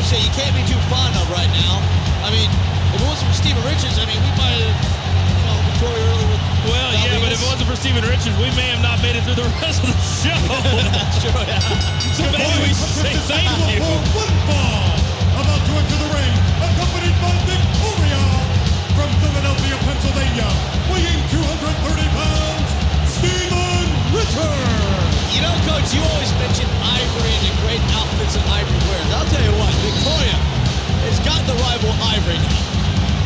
Coach say you can't be too fond of right now. I mean, if it wasn't for Steven Richards, I mean, we might have, Victoria early with. Well, yeah, but if it wasn't for Steven Richards, we may have not made it through the rest of the show. That's true, yeah. So maybe we say thank you. One fall, about to enter the ring, accompanied by Victoria from Philadelphia, Pennsylvania, weighing 230 pounds, Steven Richards. You know, Coach, you always mention Ivory and the great outfits that Ivory wears. I'll tell you what, Victoria has got the rival Ivory now.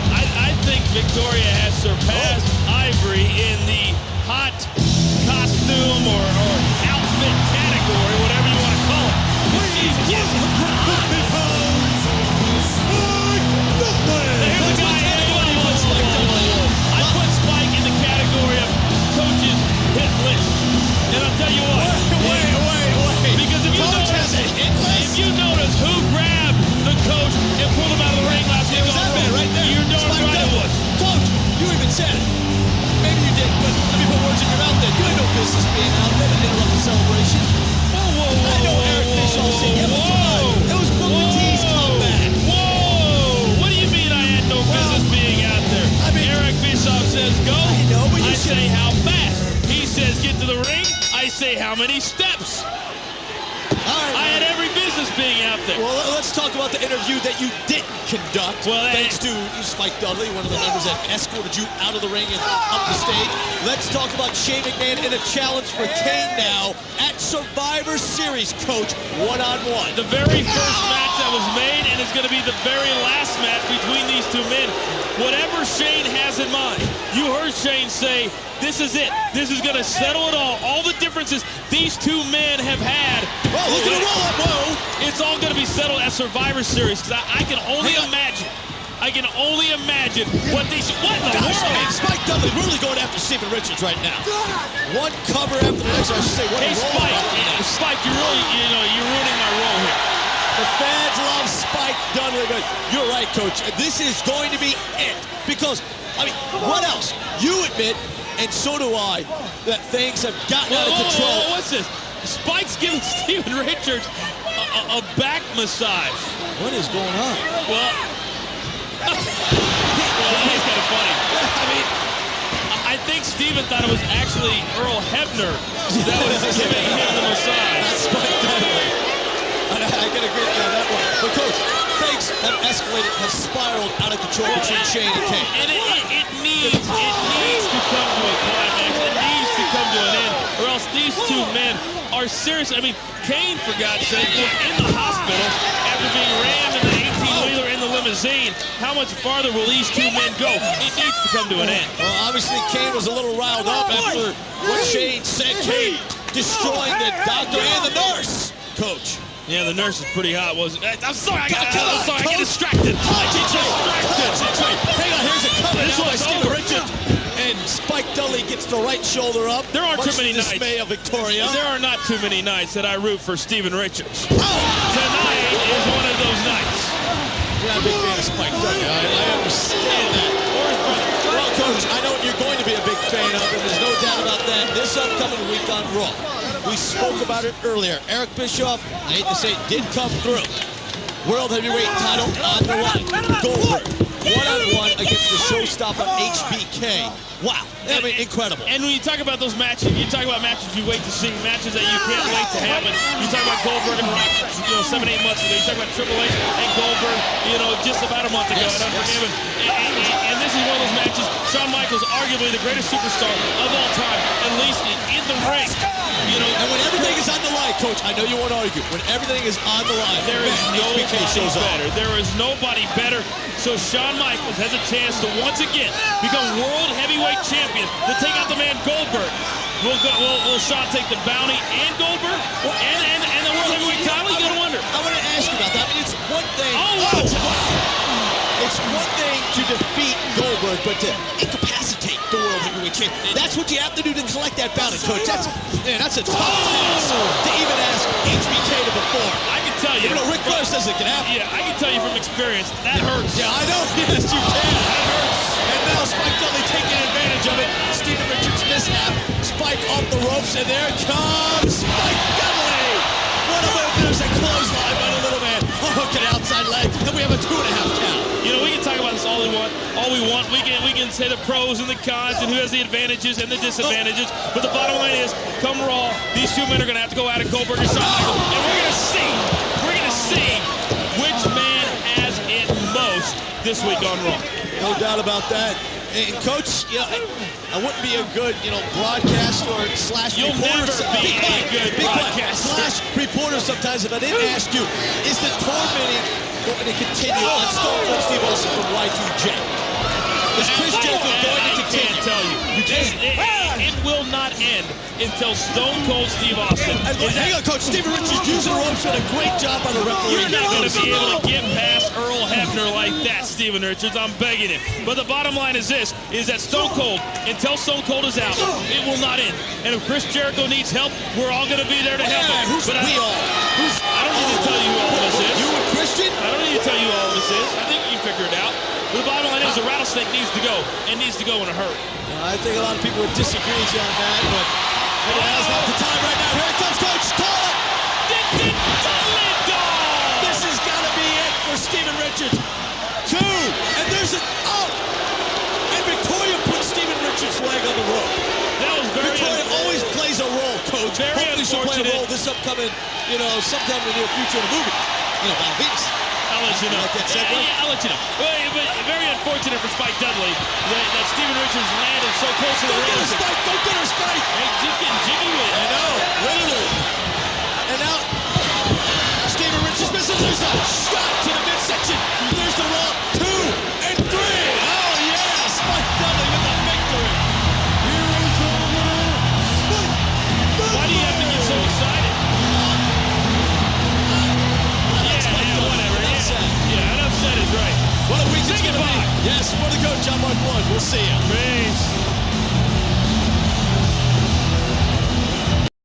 I think Victoria has surpassed Ivory in the hot costume or outfit category, whatever you want to call it. Weighing 150 pounds, Spike Dudley. Here's the guy. I put Spike in the category of coaches hit list. And I'll tell you what. Wait. Because if you notice who grabbed the coach and pulled him out of the ring last week, it was that man right there. You're darn Spike right it was. Coach, you even said it. Maybe you did, but let me put words in your mouth then. You had no business being out there to interrupt the celebration. I know Eric Bischoff said, yeah, but come on. It was Booker T's comeback. Whoa! What do you mean I had no business being out there? I mean, Eric Bischoff says go. I know, but you I say how fast. He says get to the ring. I say how many steps. I had every business being out there. Well, let's talk about the interview that you didn't conduct. Well, thanks to Spike Dudley, one of the members that escorted you out of the ring and up the stage. Let's talk about Shane McMahon in a challenge for Kane now at Survivor Series, Coach, one-on-one. The very first match that was made, and it's going to be the very last match between these two men. Whatever Shane has in mind, you heard Shane say, this is it. This is going to settle it all. All the differences these two men have had. Whoa, look at the roll-up, whoa. It's all going to be settled at Survivor Series, because I can only imagine. I can only imagine what they should. What in the world? I mean, Spike Dudley really going after Steven Richards right now. One cover after the next, I should say. What hey, Spike, you're ruining my role here. The fans love Spike Dudley, but you're right, Coach. This is going to be it. Because, I mean, what else? You admit, and so do I, that things have gotten out of control. What's this? Spike's giving Steven Richards a back massage. What is going on? Well, he's kind of funny. I mean, I think Steven thought it was actually Earl Hebner that was giving him the massage. That's Spike Dudley. I can agree with you on that one. But, Coach, things have escalated, have spiraled out of control between Shane and Kane. And it needs to come to a climax. It needs to come to an end, or else these two men are serious. I mean, Kane, for God's sake, was in the hospital after being rammed in the 18-wheeler in the limousine. How much farther will these two men go? It needs to come to an end. Well, obviously, Kane was a little riled up after what Shane said. Kane destroying the doctor and the nurse, Coach. Yeah, the nurse is pretty hot, wasn't it? I'm sorry, I get distracted. Hang on, here's a cover now by Steven Richards. And Spike Dudley gets the right shoulder up. There aren't too many nights. Dismay of Victoria. There are not too many nights that I root for Steven Richards. Tonight is one of those nights. You're not a big fan of Spike Dudley. I understand that. Well, Coach, I know you're going to be a big fan of him. There's no doubt about that. This upcoming week on Raw. We spoke about it earlier. Eric Bischoff, I hate to say it, did come through. World Heavyweight title on the line. Goldberg, one-on-one against the showstopper HBK. Wow, I mean, incredible. And when you talk about those matches, you talk about matches you wait to see, matches that you can't wait to happen. You talk about Goldberg and Rock, 7-8 months ago. You talk about Triple H and Goldberg, just about a month ago at Unforgiven. And this is one of those matches. Shawn Michaels, arguably the greatest superstar of all time, at least in the ring. And when everything is on the line, Coach, I know you won't argue. When everything is on the line, there is nobody better. There is nobody better. So Shawn Michaels has a chance to once again become World Heavyweight Champion to take out the man Goldberg. Will Shawn take the bounty and Goldberg and the World Heavyweight title? You gotta wonder. I want to ask you about that. I mean, it's one thing. It's one thing to defeat Goldberg, but to incapacitate the World Heavyweight Champion. That's what you have to do to collect that bounty, Coach. That's a tough task to even ask HBK to perform. I can tell you. Ric Flair says it can happen. Yeah, I can tell you from experience, that hurts. Yeah, I know. Yes, you can. That hurts. And now Spike Dudley taking advantage of it. Steven Richards mishap. Spike off the ropes, and there comes Spike Dudley. What a move. There's a clothesline by the little man. Oh, look at outside leg all we want. We can say the pros and the cons and who has the advantages and the disadvantages. But the bottom line is, come Raw, these two men are going to have to go at it, Goldberg and Shawn Michaels, and we're going to see which man has it most this week on Raw. No doubt about that. And Coach, I wouldn't be a good, broadcaster slash You'll reporter. never be a good broadcaster. Slash reporter sometimes if I didn't ask you, is the tormenting going to continue on Stone Cold Steve Austin from Y2J? Is Chris Jericho going to continue? I can't tell you. It will not end until Stone Cold Steve Austin. Hang on, Coach. Steven Richards using the ropes, did a great job on the referee. You're not going to be able to get past Earl Hebner like that, Steven Richards. I'm begging him. But the bottom line is this, is that Stone Cold, until Stone Cold is out, it will not end. And if Chris Jericho needs help, we're all going to be there to help him. Who's we all? I don't need to tell you who all this is. You and Christian? I don't need to tell you who all this is. I think you can figure it out. But the bottom line is the rattlesnake needs to go, and needs to go in a hurry. I think a lot of people would disagree with you on that, but now's not the time right now. Here it comes, Coach. Call it! Dudley dog! This has got to be it for Steven Richards. 2, and there's an out. And Victoria puts Steven Richards' leg on the rope. That was very Victoria always plays a role, Coach. Very Hopefully she'll play a role this upcoming, sometime in the near future in the movie. Malvinus. I'll let you know. Like that segue? Yeah, I'll let you know. But very unfortunate for Spike Dudley that Steven Richards landed so close to the ring. Don't get her, Spike! Don't get her, Spike! Hey, just getting jiggy with it. I know, literally.